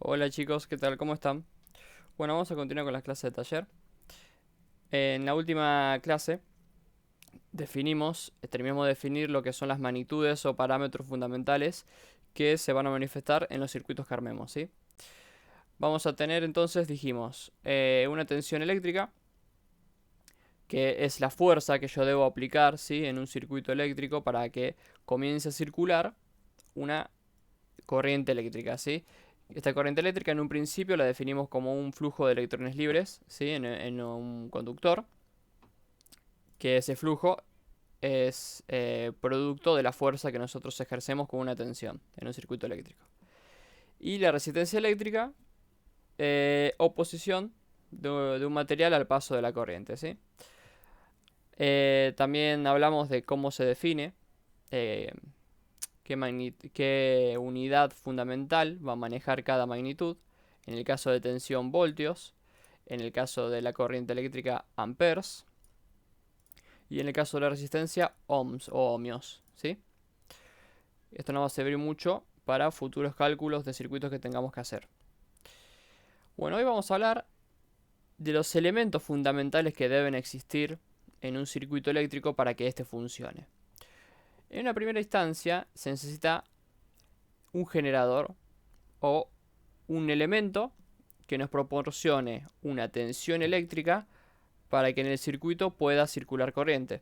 Hola chicos, ¿qué tal? ¿Cómo están? Bueno, vamos a continuar con las clases de taller. En la última clase terminamos de definir lo que son las magnitudes o parámetros fundamentales que se van a manifestar en los circuitos que armemos, ¿sí? Vamos a tener entonces, dijimos, una tensión eléctrica, que es la fuerza que yo debo aplicar, ¿sí? En un circuito eléctrico para que comience a circular una corriente eléctrica, ¿sí? Esta corriente eléctrica en un principio la definimos como un flujo de electrones libres, ¿sí? En un conductor, que ese flujo es producto de la fuerza que nosotros ejercemos con una tensión en un circuito eléctrico. Y la resistencia eléctrica, oposición de un material al paso de la corriente, ¿sí? También hablamos de cómo se define, eh, qué unidad fundamental va a manejar cada magnitud. En el caso de tensión, voltios. En el caso de la corriente eléctrica, amperes. Y en el caso de la resistencia, ohms o ohmios, ¿sí? Esto nos va a servir mucho para futuros cálculos de circuitos que tengamos que hacer. Bueno, hoy vamos a hablar de los elementos fundamentales que deben existir en un circuito eléctrico para que éste funcione. En una primera instancia se necesita un generador o un elemento que nos proporcione una tensión eléctrica para que en el circuito pueda circular corriente.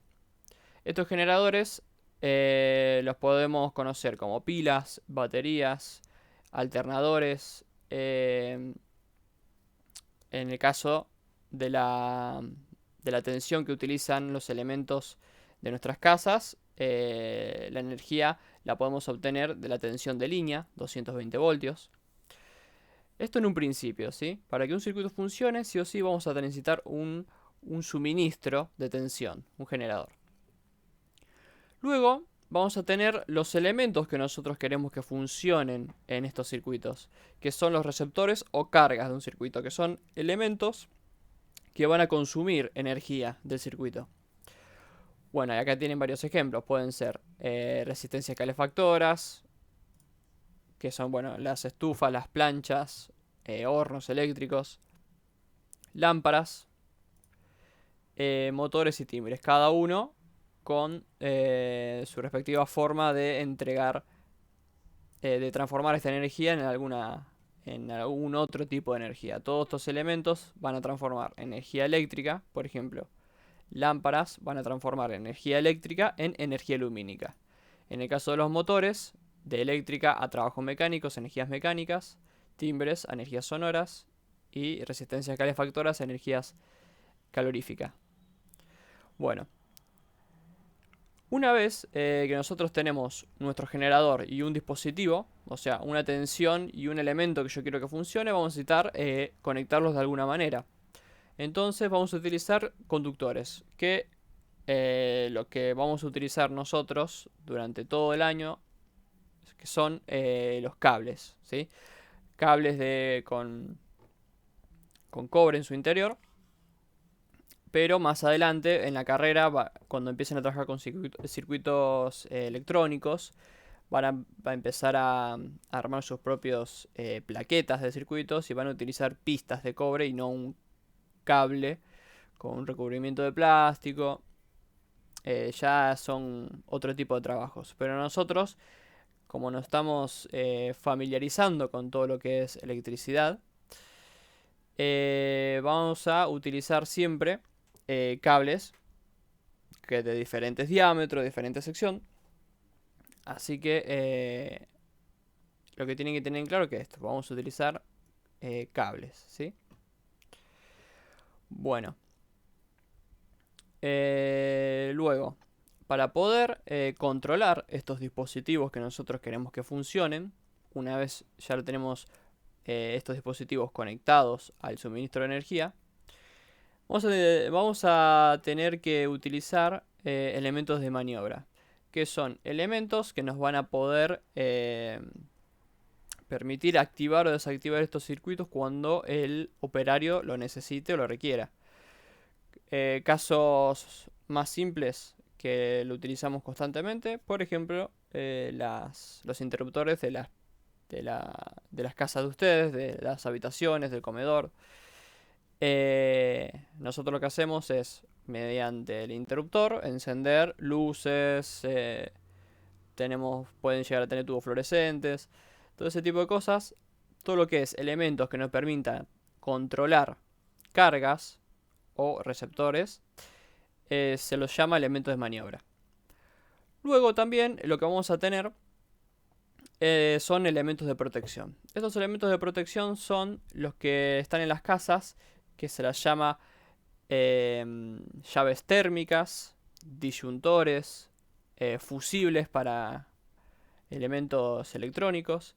Estos generadores los podemos conocer como pilas, baterías, alternadores. En el caso de la tensión que utilizan los elementos de nuestras casas, la energía la podemos obtener de la tensión de línea, 220 voltios. Esto en un principio, ¿sí? Para que un circuito funcione, sí o sí vamos a necesitar un suministro de tensión, un generador. Luego vamos a tener los elementos que nosotros queremos que funcionen en estos circuitos, que son los receptores o cargas de un circuito, que son elementos que van a consumir energía del circuito. Bueno, y acá tienen varios ejemplos, pueden ser resistencias calefactoras, que son, bueno, las estufas, las planchas, hornos eléctricos, lámparas, motores y timbres, cada uno con su respectiva forma de entregar, de transformar esta energía en algún otro tipo de energía. Todos estos elementos van a transformar energía eléctrica, por ejemplo, lámparas van a transformar energía eléctrica en energía lumínica. En el caso de los motores, de eléctrica a trabajos mecánicos, energías mecánicas, timbres, energías sonoras y resistencias calefactoras, energías caloríficas. Bueno, una vez que nosotros tenemos nuestro generador y un dispositivo, o sea, una tensión y un elemento que yo quiero que funcione, vamos a necesitar conectarlos de alguna manera. Entonces vamos a utilizar conductores, que lo que vamos a utilizar nosotros durante todo el año, que son los cables, ¿sí? Cables con cobre en su interior. Pero más adelante en la carrera, cuando empiecen a trabajar con circuitos electrónicos, va a empezar a armar sus propios plaquetas de circuitos y van a utilizar pistas de cobre y no un cable con un recubrimiento de plástico. Ya son otro tipo de trabajos. Pero nosotros, como nos estamos familiarizando con todo lo que es electricidad, vamos a utilizar siempre cables que de diferentes diámetros, diferente sección. Así que lo que tienen que tener en claro es que esto, vamos a utilizar cables, ¿sí? Bueno, luego, para poder controlar estos dispositivos que nosotros queremos que funcionen, una vez ya lo tenemos estos dispositivos conectados al suministro de energía, vamos a tener que utilizar elementos de maniobra, que son elementos que nos van a poder permitir activar o desactivar estos circuitos cuando el operario lo necesite o lo requiera. Casos más simples que lo utilizamos constantemente, por ejemplo, los interruptores de las casas de ustedes, de las habitaciones, del comedor. Nosotros lo que hacemos es, mediante el interruptor, encender luces, pueden llegar a tener tubos fluorescentes, todo ese tipo de cosas. Todo lo que es elementos que nos permitan controlar cargas o receptores, se los llama elementos de maniobra. Luego también lo que vamos a tener son elementos de protección. Estos elementos de protección son los que están en las casas, que se las llama llaves térmicas, disyuntores, fusibles para elementos electrónicos,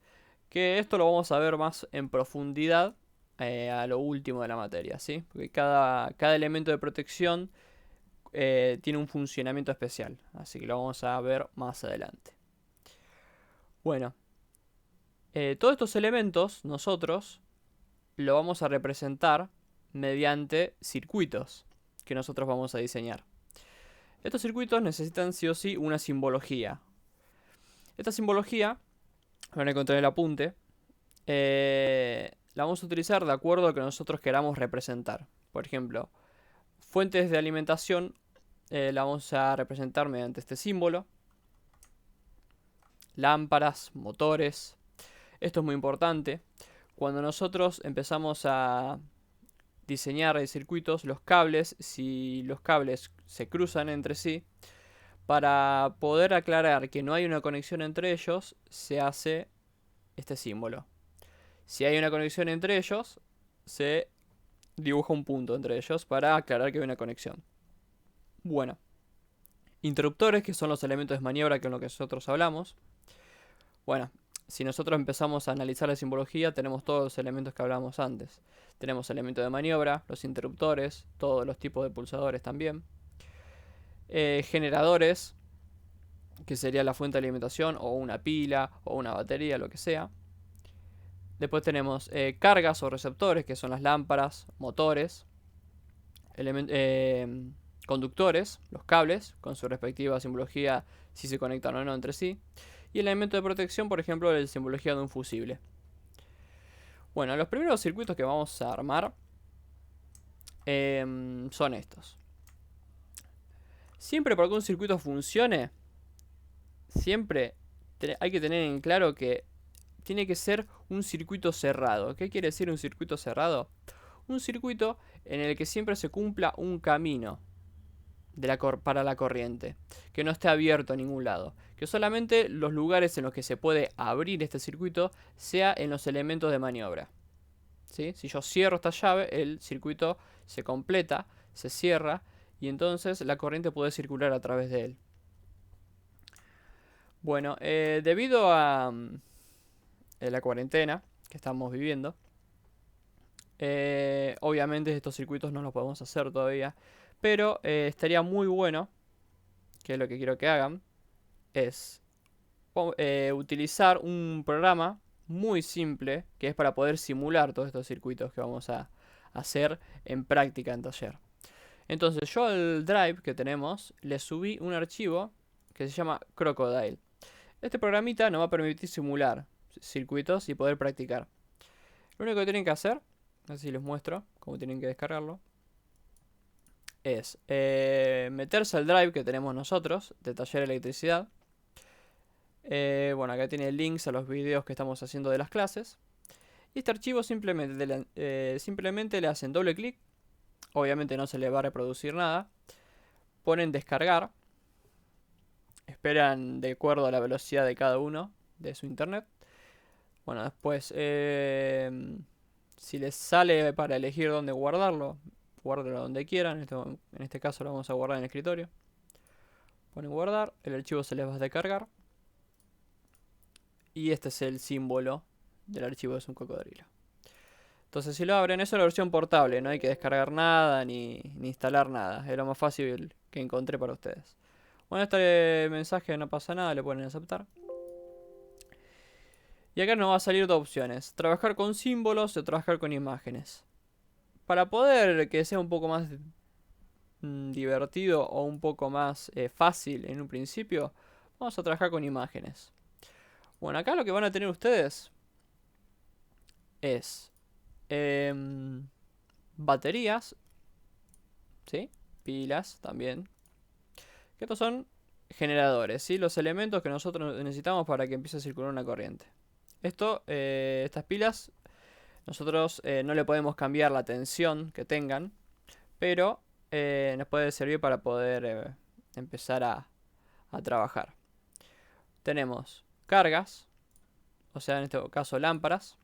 que esto lo vamos a ver más en profundidad a lo último de la materia, ¿sí? Porque cada elemento de protección tiene un funcionamiento especial, así que lo vamos a ver más adelante. Bueno, todos estos elementos nosotros lo vamos a representar mediante circuitos que nosotros vamos a diseñar. Estos circuitos necesitan sí o sí una simbología. Esta simbología, van a encontrar el apunte, la vamos a utilizar de acuerdo a lo que nosotros queramos representar. Por ejemplo, fuentes de alimentación la vamos a representar mediante este símbolo. Lámparas, motores. Esto es muy importante. Cuando nosotros empezamos a diseñar circuitos, los cables, si los cables se cruzan entre sí, para poder aclarar que no hay una conexión entre ellos, se hace este símbolo. Si hay una conexión entre ellos, se dibuja un punto entre ellos para aclarar que hay una conexión. Bueno, interruptores, que son los elementos de maniobra que es lo que nosotros hablamos. Bueno, si nosotros empezamos a analizar la simbología, tenemos todos los elementos que hablamos antes. Tenemos elementos de maniobra, los interruptores, todos los tipos de pulsadores también. Generadores, que sería la fuente de alimentación, o una pila, o una batería, lo que sea. Después tenemos cargas o receptores, que son las lámparas, motores, conductores, los cables, con su respectiva simbología, si se conectan o no entre sí. Y el elemento de protección, por ejemplo, la simbología de un fusible. Bueno, los primeros circuitos que vamos a armar son estos. Siempre para que un circuito funcione, siempre hay que tener en claro que tiene que ser un circuito cerrado. ¿Qué quiere decir un circuito cerrado? Un circuito en el que siempre se cumpla un camino para la corriente, que no esté abierto a ningún lado, que solamente los lugares en los que se puede abrir este circuito sea en los elementos de maniobra. ¿Sí? Si yo cierro esta llave, el circuito se completa, se cierra y entonces la corriente puede circular a través de él. Bueno, debido a la cuarentena que estamos viviendo, obviamente estos circuitos no los podemos hacer todavía, pero estaría muy bueno, que es lo que quiero que hagan, es utilizar un programa muy simple que es para poder simular todos estos circuitos que vamos a hacer en práctica en taller. Entonces yo al drive que tenemos le subí un archivo que se llama Crocodile. Este programita nos va a permitir simular circuitos y poder practicar. Lo único que tienen que hacer, así les muestro cómo tienen que descargarlo, es meterse al drive que tenemos nosotros de taller de electricidad. Bueno, acá tiene links a los videos que estamos haciendo de las clases. Y este archivo simplemente le hacen doble clic. Obviamente no se le va a reproducir nada. Ponen descargar. Esperan de acuerdo a la velocidad de cada uno de su internet. Bueno, después si les sale para elegir dónde guardarlo, guárdenlo donde quieran. En este caso lo vamos a guardar en el escritorio. Ponen guardar, el archivo se les va a descargar. Y este es el símbolo del archivo, es un cocodrilo. Entonces si lo abren, eso es la versión portable, no hay que descargar nada ni instalar nada. Es lo más fácil que encontré para ustedes. Bueno, este mensaje no pasa nada, le ponen aceptar. Y acá nos va a salir dos opciones: trabajar con símbolos o trabajar con imágenes. Para poder que sea un poco más divertido o un poco más fácil en un principio, vamos a trabajar con imágenes. Bueno, acá lo que van a tener ustedes es baterías, ¿sí? Pilas también. Que estos son generadores, ¿sí? Los elementos que nosotros necesitamos para que empiece a circular una corriente. Estas pilas, nosotros no le podemos cambiar la tensión que tengan, pero nos puede servir para poder empezar a trabajar. Tenemos cargas, o sea, en este caso lámparas.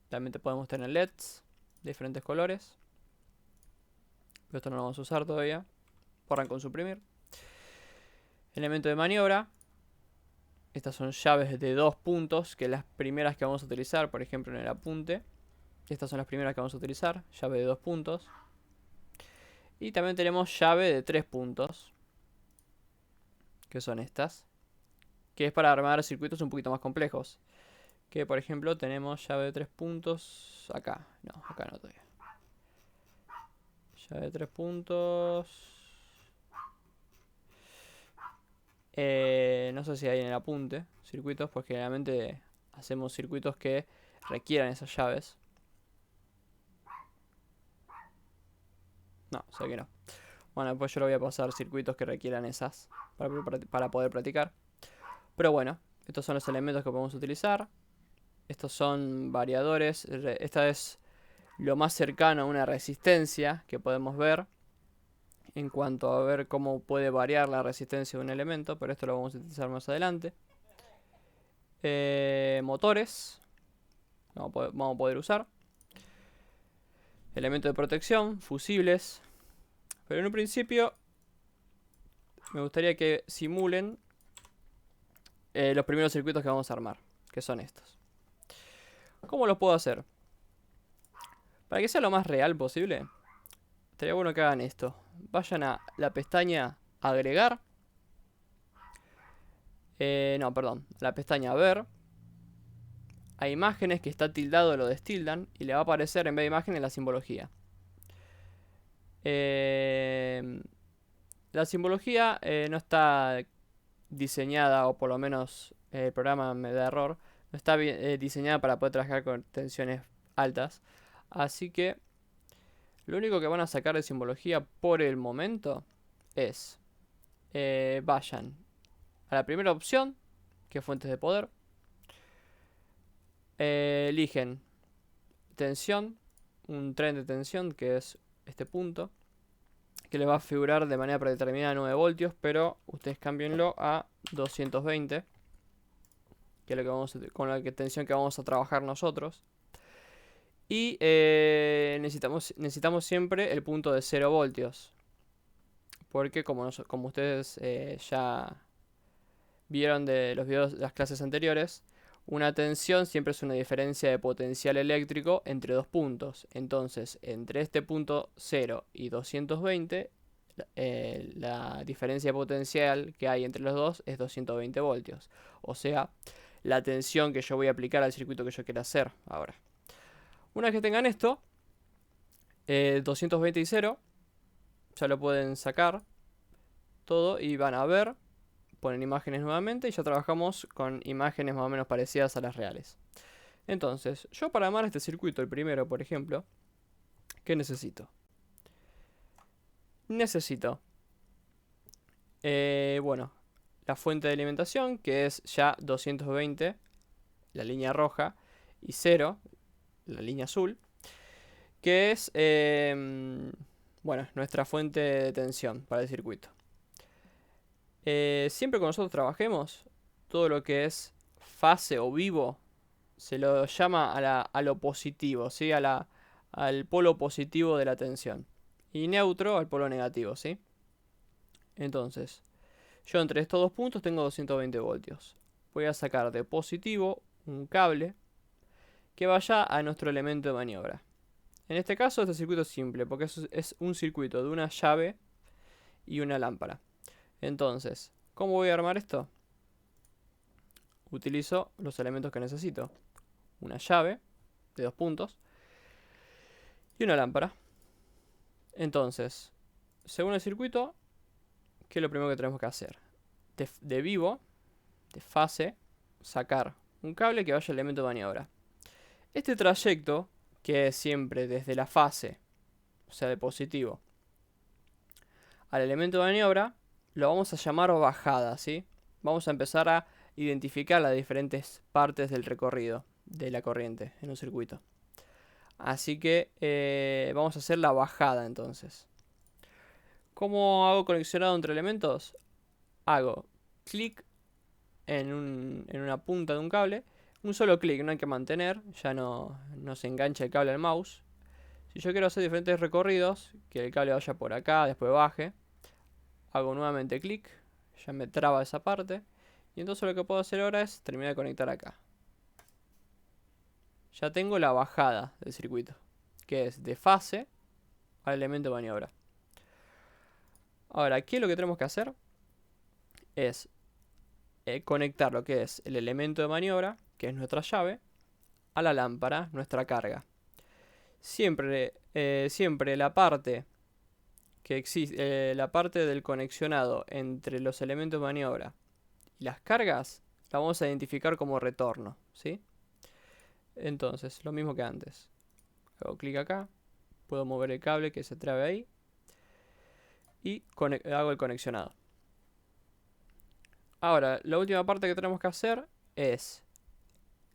También podemos tener LEDs de diferentes colores, pero esto no lo vamos a usar todavía. Borran con suprimir. Elemento de maniobra. Estas son llaves de 2 puntos, que las primeras que vamos a utilizar, por ejemplo en el apunte. Estas son las primeras que vamos a utilizar, llave de 2 puntos. Y también tenemos llave de 3 puntos, que son estas, que es para armar circuitos un poquito más complejos. Que por ejemplo tenemos llave de 3 puntos acá. No, acá no todavía. Llave de 3 puntos. No sé si hay en el apunte circuitos, pues generalmente hacemos circuitos que requieran esas llaves. No, sé que no. Bueno, pues yo le voy a pasar circuitos que requieran esas para poder practicar. Pero bueno, estos son los elementos que podemos utilizar. Estos son variadores. Esta es lo más cercano a una resistencia que podemos ver en cuanto a ver cómo puede variar la resistencia de un elemento, pero esto lo vamos a utilizar más adelante. Motores vamos a poder usar. Elemento de protección, fusibles. Pero en un principio me gustaría que simulen los primeros circuitos que vamos a armar, que son estos. ¿Cómo los puedo hacer? Para que sea lo más real posible, estaría bueno que hagan esto. Vayan a la pestaña agregar. No, perdón. La pestaña ver. A imágenes que está tildado lo destildan. Y le va a aparecer en vez de imágenes la simbología. La simbología no está diseñada, o por lo menos el programa me da error. No está diseñada para poder trabajar con tensiones altas. Así que lo único que van a sacar de simbología por el momento es vayan a la primera opción, que es fuentes de poder. Eligen tensión, un tren de tensión, que es este punto, que le va a figurar de manera predeterminada 9 voltios, pero ustedes cámbienlo a 220, que es lo que con la tensión que vamos a trabajar nosotros. Y necesitamos siempre el punto de 0 voltios. Porque como ustedes ya vieron de los videos de las clases anteriores, una tensión siempre es una diferencia de potencial eléctrico entre dos puntos. Entonces, entre este punto 0 y 220, la diferencia de potencial que hay entre los dos es 220 voltios. O sea, la tensión que yo voy a aplicar al circuito que yo quiera hacer ahora. Una vez que tengan esto, 220 y 0, ya lo pueden sacar todo y van a ver, ponen imágenes nuevamente y ya trabajamos con imágenes más o menos parecidas a las reales. Entonces, yo para armar este circuito, el primero por ejemplo, ¿qué necesito? Necesito, bueno, la fuente de alimentación, que es ya 220, la línea roja, y 0, la línea azul, que es, bueno, nuestra fuente de tensión para el circuito. Siempre que nosotros trabajemos, todo lo que es fase o vivo se lo llama a lo positivo, ¿sí? Al polo positivo de la tensión. Y neutro al polo negativo, ¿sí? Entonces, yo entre estos dos puntos tengo 220 voltios. Voy a sacar de positivo un cable que vaya a nuestro elemento de maniobra. En este caso este circuito es simple, porque es un circuito de una llave y una lámpara. Entonces, ¿cómo voy a armar esto? Utilizo los elementos que necesito. Una llave de 2 puntos y una lámpara. Entonces, según el circuito, ¿qué es lo primero que tenemos que hacer? De vivo, de fase, sacar un cable que vaya al elemento de maniobra. Este trayecto, que es siempre desde la fase, o sea de positivo, al elemento de maniobra, lo vamos a llamar bajada, ¿sí? Vamos a empezar a identificar las diferentes partes del recorrido de la corriente en un circuito. Así que vamos a hacer la bajada entonces. ¿Cómo hago conexionado entre elementos? Hago clic en una punta de un cable. Un solo clic, no hay que mantener, ya no se engancha el cable al mouse. Si yo quiero hacer diferentes recorridos, que el cable vaya por acá, después baje, hago nuevamente clic, ya me traba esa parte. Y entonces lo que puedo hacer ahora es terminar de conectar acá. Ya tengo la bajada del circuito, que es de fase al elemento de maniobra. Ahora, aquí lo que tenemos que hacer es conectar lo que es el elemento de maniobra, que es nuestra llave, a la lámpara, nuestra carga. Siempre la parte que existe, la parte del conexionado entre los elementos de maniobra y las cargas, la vamos a identificar como retorno, ¿sí? Entonces, lo mismo que antes. Hago clic acá, puedo mover el cable que se trabe ahí y hago el conexionado. Ahora, la última parte que tenemos que hacer es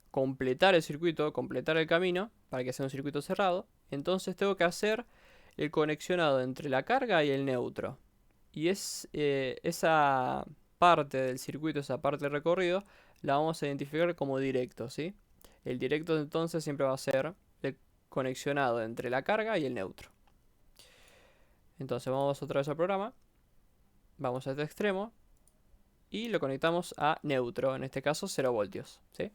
completar el circuito, completar el camino para que sea un circuito cerrado. Entonces tengo que hacer el conexionado entre la carga y el neutro. Y esa parte del circuito, esa parte del recorrido, la vamos a identificar como directo, ¿sí? El directo entonces siempre va a ser el conexionado entre la carga y el neutro. Entonces vamos otra vez al programa. Vamos a este extremo. Y lo conectamos a neutro, en este caso 0 voltios, ¿sí?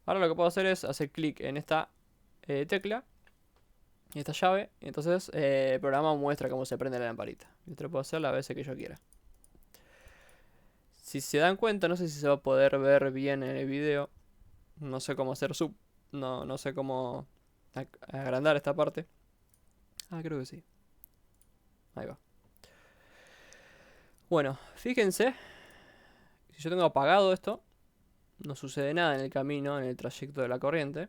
Ahora lo que puedo hacer es hacer clic en esta tecla, en esta llave, y entonces el programa muestra cómo se prende la lamparita. Yo lo puedo hacer las veces que yo quiera. Si se dan cuenta, no sé si se va a poder ver bien en el video. No sé cómo hacer sub. No sé cómo agrandar esta parte. Ah, creo que sí. Ahí va. Bueno, fíjense. Si yo tengo apagado esto, no sucede nada en el camino, en el trayecto de la corriente.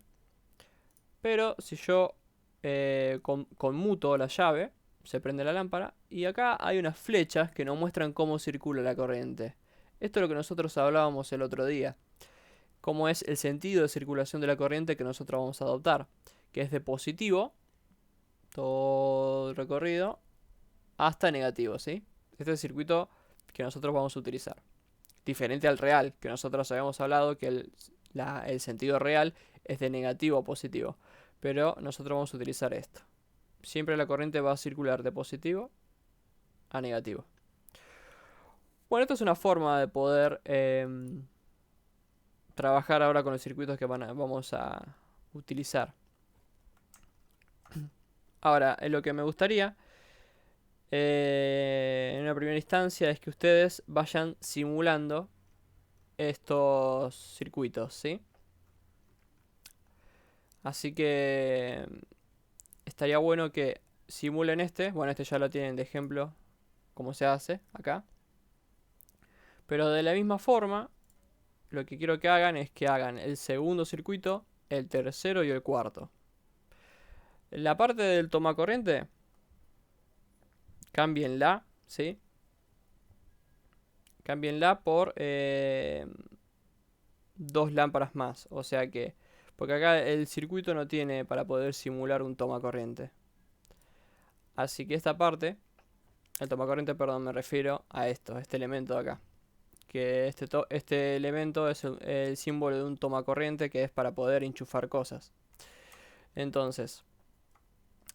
Pero si yo conmuto la llave, se prende la lámpara. Y acá hay unas flechas que nos muestran cómo circula la corriente. Esto es lo que nosotros hablábamos el otro día. Cómo es el sentido de circulación de la corriente que nosotros vamos a adoptar. Que es de positivo, todo el recorrido, hasta negativo, ¿sí? Este es el circuito que nosotros vamos a utilizar. Diferente al real, que nosotros habíamos hablado que el sentido real es de negativo a positivo. Pero nosotros vamos a utilizar esto. Siempre la corriente va a circular de positivo a negativo. Bueno, esto es una forma de poder trabajar ahora con los circuitos que vamos a utilizar. Ahora, lo que me gustaría en una primera instancia es que ustedes vayan simulando estos circuitos, ¿sí? Así que estaría bueno que simulen este. Bueno, este ya lo tienen de ejemplo, cómo se hace acá. Pero de la misma forma, lo que quiero que hagan es que hagan el segundo circuito, el tercero y el cuarto. La parte del tomacorriente, cámbienla, ¿sí? Cámbienla por 2 lámparas más. O sea que, porque acá el circuito no tiene para poder simular un tomacorriente. Así que esta parte, el tomacorriente, perdón, me refiero a esto, a este elemento de acá. Que este elemento es el símbolo de un tomacorriente que es para poder enchufar cosas. Entonces,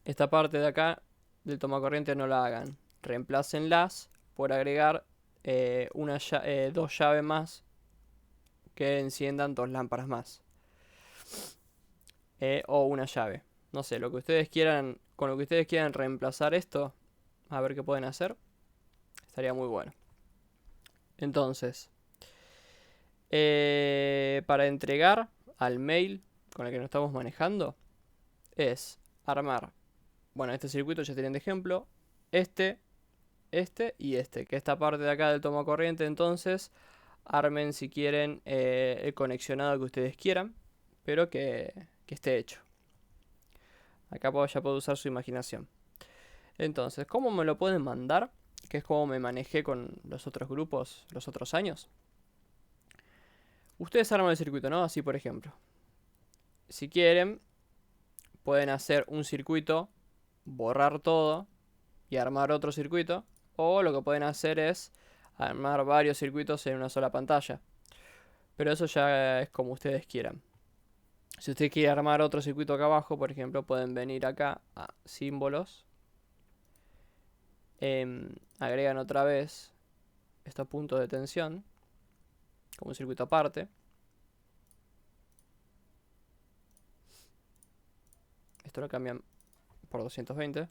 esta parte de acá del tomacorriente no la hagan. Reemplácenlas por agregar 2 llaves más que enciendan 2 lámparas más. O una llave. No sé, lo que ustedes quieran, con lo que ustedes quieran reemplazar esto, a ver qué pueden hacer. Estaría muy bueno. Entonces, para entregar al mail con el que nos estamos manejando, es armar. Bueno, este circuito ya tienen de ejemplo. Este y este. Que esta parte de acá del tomacorriente, entonces, armen si quieren el conexionado que ustedes quieran. Pero que que esté hecho. Acá ya puedo usar su imaginación. Entonces, ¿cómo me lo pueden mandar? Que es como me manejé con los otros grupos los otros años. Ustedes arman el circuito, ¿no? Así por ejemplo. Si quieren, pueden hacer un circuito, borrar todo y armar otro circuito. O lo que pueden hacer es armar varios circuitos en una sola pantalla. Pero eso ya es como ustedes quieran. Si ustedes quieren armar otro circuito acá abajo, por ejemplo, pueden venir acá a símbolos. Agregan otra vez estos puntos de tensión como un circuito aparte. Esto lo cambian por 220.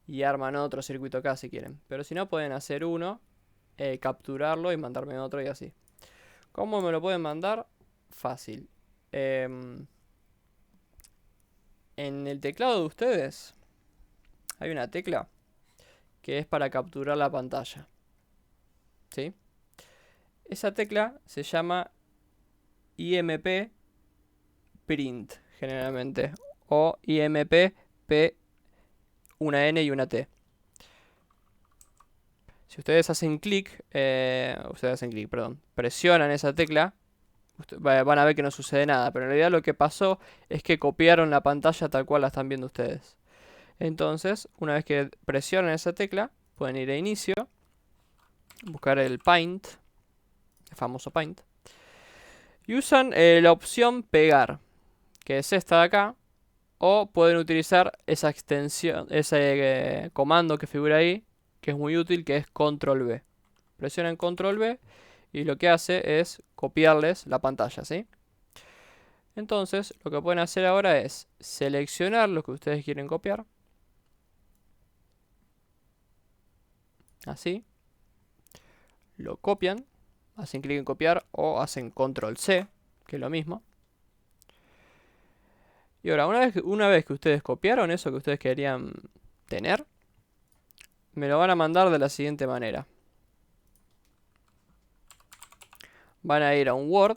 Y arman otro circuito acá si quieren. Pero si no, pueden hacer uno, capturarlo y mandarme otro y así. ¿Cómo me lo pueden mandar? Fácil. En el teclado de ustedes hay una tecla que es para capturar la pantalla. ¿Sí? Esa tecla se llama IMP Print generalmente. O IMP P, una N y una T. Si ustedes hacen clic, presionan esa tecla, van a ver que no sucede nada. Pero en realidad lo que pasó es que copiaron la pantalla tal cual la están viendo ustedes. Entonces, una vez que presionan esa tecla, pueden ir a inicio, buscar el Paint, el famoso Paint, y usan la opción pegar, que es esta de acá, o pueden utilizar esa extensión, ese comando que figura ahí, que es muy útil, que es Control V. Presionan Control V y lo que hace es copiarles la pantalla, ¿sí? Entonces, lo que pueden hacer ahora es seleccionar lo que ustedes quieren copiar. Así. Lo copian. Hacen clic en copiar o hacen Control C, que es lo mismo. Y ahora, una vez que ustedes copiaron eso que ustedes querían tener, me lo van a mandar de la siguiente manera. Van a ir a un Word,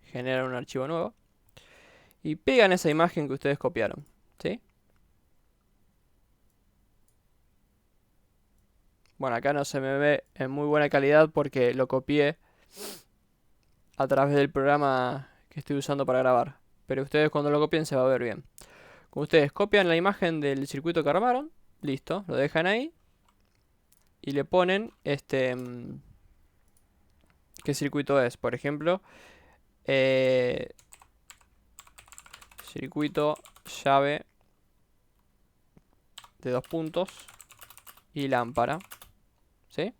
generan un archivo nuevo y pegan esa imagen que ustedes copiaron, ¿sí? Bueno, acá no se me ve en muy buena calidad porque lo copié a través del programa que estoy usando para grabar. Pero ustedes cuando lo copien se va a ver bien. Como ustedes copian la imagen del circuito que armaron, listo, lo dejan ahí y le ponen qué circuito es. Por ejemplo, circuito llave de 2 puntos y lámpara, ¿sí?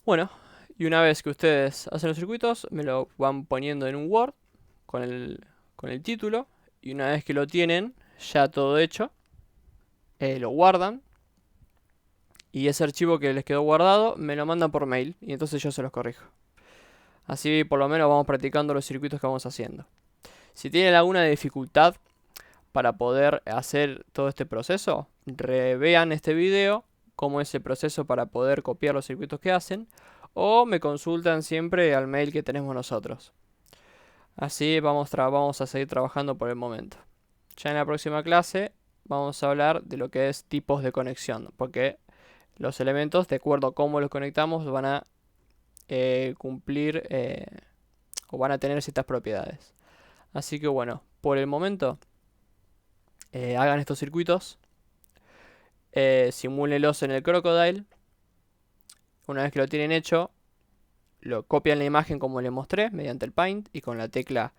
Bueno, y una vez que ustedes hacen los circuitos, me lo van poniendo en un Word con el título. Y una vez que lo tienen ya todo hecho, lo guardan. Y ese archivo que les quedó guardado me lo mandan por mail y entonces yo se los corrijo. Así por lo menos vamos practicando los circuitos que vamos haciendo. Si tienen alguna dificultad para poder hacer todo este proceso, revean este video, cómo es el proceso para poder copiar los circuitos que hacen, o me consultan siempre al mail que tenemos nosotros. Así vamos a seguir trabajando por el momento. Ya en la próxima clase vamos a hablar de lo que es tipos de conexión, porque los elementos, de acuerdo a cómo los conectamos, van a cumplir o van a tener ciertas propiedades. Así que bueno, por el momento hagan estos circuitos, simúlenlos en el Crocodile. Una vez que lo tienen hecho, lo copian la imagen como les mostré mediante el Paint y con la tecla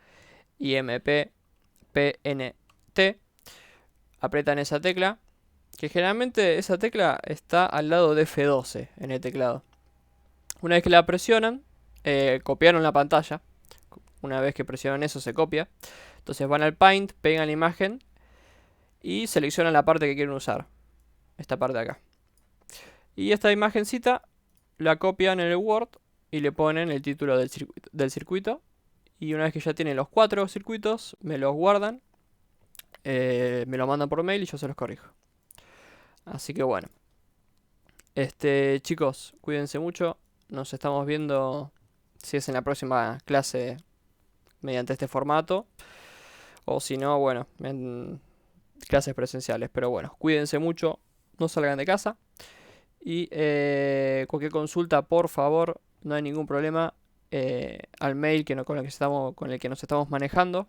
IMP PNT apretan esa tecla, que generalmente esa tecla está al lado de F12 en el teclado. Una vez que la presionan, copiaron la pantalla. Una vez que presionan eso se copia. Entonces van al Paint, pegan la imagen y seleccionan la parte que quieren usar. Esta parte de acá. Y esta imagencita la copian en el Word y le ponen el título del circuito. Y una vez que ya tienen los 4 circuitos, me los guardan, me lo mandan por mail y yo se los corrijo. Así que bueno. Chicos, cuídense mucho. nos estamos viendo si es en la próxima clase mediante este formato. O si no, bueno, en clases presenciales. Pero bueno, cuídense mucho, no salgan de casa. Y cualquier consulta, por favor, no hay ningún problema. Al mail con el que nos estamos manejando.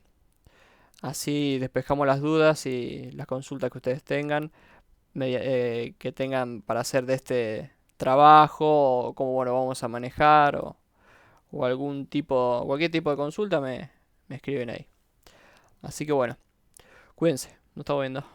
Así despejamos las dudas y las consultas que ustedes tengan, que tengan para hacer de este trabajo, o cómo bueno, vamos a manejar, o cualquier tipo de consulta me escriben ahí. Así que bueno, cuídense, nos estamos viendo.